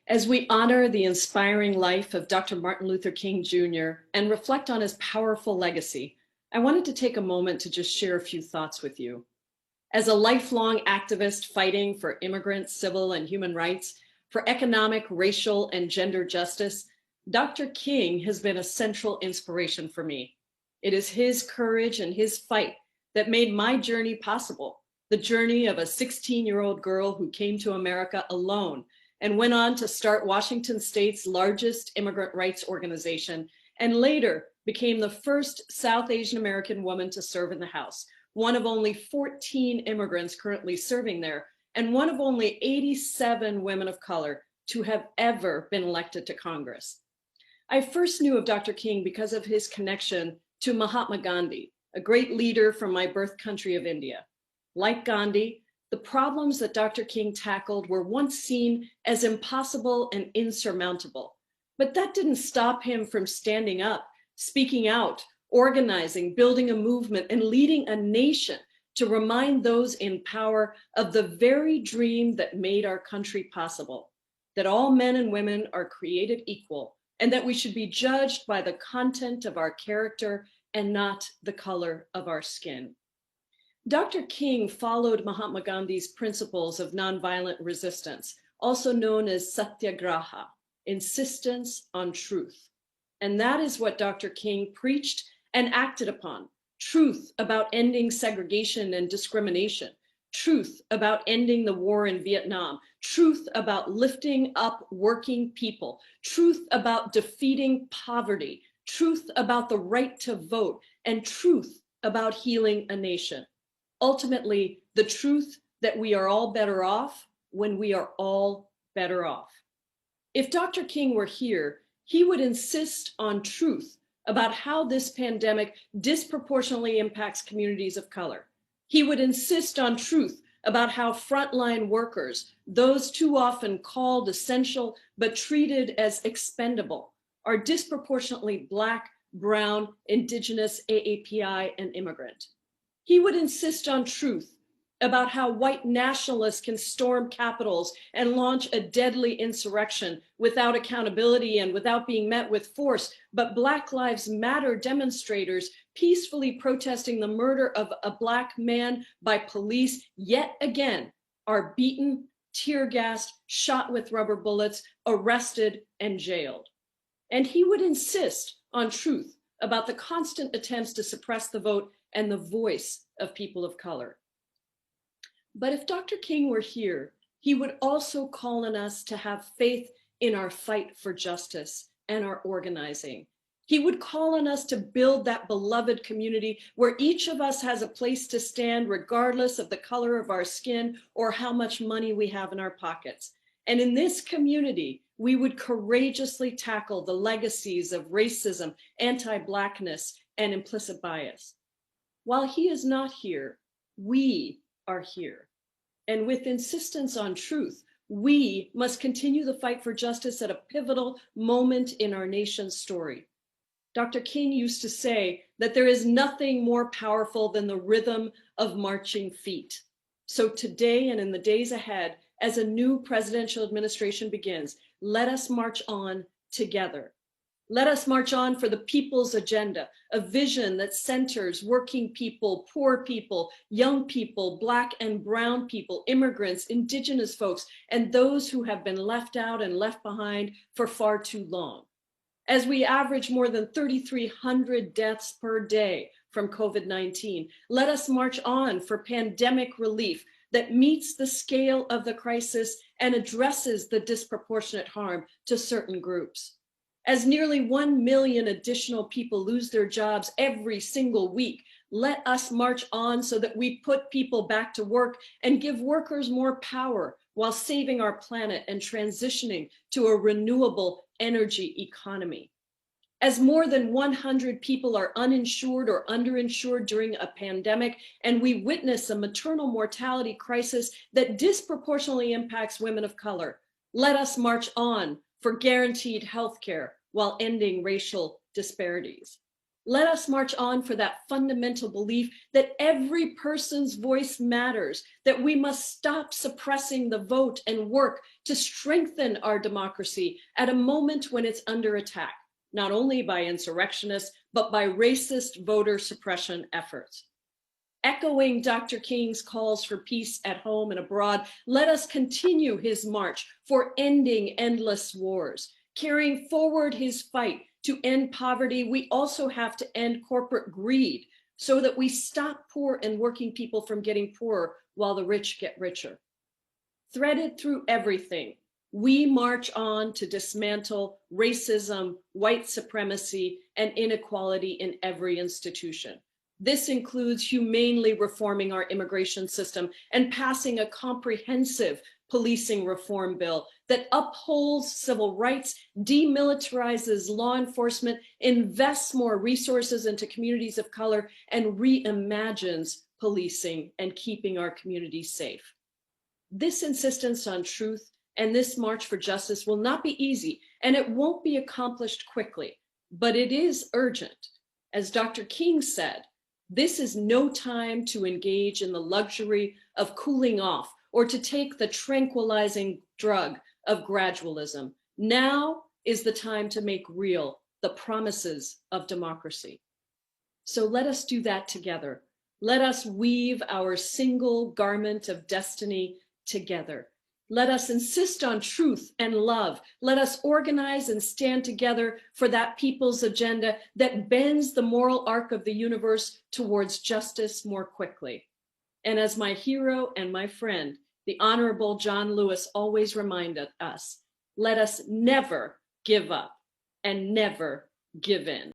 As we honor the inspiring life of Dr. Martin Luther King Jr. and reflect on his powerful legacy, I wanted to take a moment to just share a few thoughts with you. As a lifelong activist fighting for immigrant, civil, and human rights, for economic, racial, and gender justice, Dr. King has been a central inspiration for me. It is his courage and his fight that made my journey possible, the journey of a 16-year-old girl who came to America alone and went on to start Washington State's largest immigrant rights organization, and later became the first South Asian American woman to serve in the House, one of only 14 immigrants currently serving there, and one of only 87 women of color to have ever been elected to Congress. I first knew of Dr. King because of his connection to Mahatma Gandhi, a great leader from my birth country of India. Like Gandhi, the problems that Dr. King tackled were once seen as impossible and insurmountable. But that didn't stop him from standing up, speaking out, organizing, building a movement, and leading a nation to remind those in power of the very dream that made our country possible, that all men and women are created equal, and that we should be judged by the content of our character and not the color of our skin. Dr. King followed Mahatma Gandhi's principles of nonviolent resistance, also known as satyagraha, insistence on truth. And that is what Dr. King preached and acted upon: truth about ending segregation and discrimination, truth about ending the war in Vietnam, truth about lifting up working people, truth about defeating poverty, truth about the right to vote, and truth about healing a nation. Ultimately, the truth that we are all better off when we are all better off. If Dr. King were here, he would insist on truth about how this pandemic disproportionately impacts communities of color. He would insist on truth about how frontline workers, those too often called essential but treated as expendable, are disproportionately Black, Brown, Indigenous, AAPI, and immigrant. He would insist on truth about how white nationalists can storm capitals and launch a deadly insurrection without accountability and without being met with force, but Black Lives Matter demonstrators peacefully protesting the murder of a Black man by police yet again are beaten, tear gassed, shot with rubber bullets, arrested, and jailed. And he would insist on truth about the constant attempts to suppress the vote and the voice of people of color. But if Dr. King were here, he would also call on us to have faith in our fight for justice and our organizing. He would call on us to build that beloved community where each of us has a place to stand regardless of the color of our skin or how much money we have in our pockets. And in this community, we would courageously tackle the legacies of racism, anti-Blackness, and implicit bias. While he is not here, we are here. And with insistence on truth, we must continue the fight for justice at a pivotal moment in our nation's story. Dr. King used to say that there is nothing more powerful than the rhythm of marching feet. So today and in the days ahead, as a new presidential administration begins, let us march on together. Let us march on for the people's agenda, a vision that centers working people, poor people, young people, Black and brown people, immigrants, Indigenous folks, and those who have been left out and left behind for far too long. As we average more than 3,300 deaths per day from COVID-19, let us march on for pandemic relief that meets the scale of the crisis and addresses the disproportionate harm to certain groups. As nearly 1 million additional people lose their jobs every single week, let us march on so that we put people back to work and give workers more power while saving our planet and transitioning to a renewable energy economy. As more than 100 people are uninsured or underinsured during a pandemic, and we witness a maternal mortality crisis that disproportionately impacts women of color, let us march on for guaranteed health care while ending racial disparities. Let us march on for that fundamental belief that every person's voice matters, that we must stop suppressing the vote and work to strengthen our democracy at a moment when it's under attack, not only by insurrectionists, but by racist voter suppression efforts. Echoing Dr. King's calls for peace at home and abroad, let us continue his march for ending endless wars. Carrying forward his fight to end poverty, we also have to end corporate greed so that we stop poor and working people from getting poorer while the rich get richer. Threaded through everything, we march on to dismantle racism, white supremacy, and inequality in every institution. This includes humanely reforming our immigration system and passing a comprehensive policing reform bill that upholds civil rights, demilitarizes law enforcement, invests more resources into communities of color, and reimagines policing and keeping our communities safe. This insistence on truth and this march for justice will not be easy, and it won't be accomplished quickly, but it is urgent. As Dr. King said, this is no time to engage in the luxury of cooling off or to take the tranquilizing drug of gradualism. Now is the time to make real the promises of democracy. So let us do that together. Let us weave our single garment of destiny together. Let us insist on truth and love. Let us organize and stand together for that people's agenda that bends the moral arc of the universe towards justice more quickly. And as my hero and my friend, the Honorable John Lewis always reminded us, let us never give up and never give in.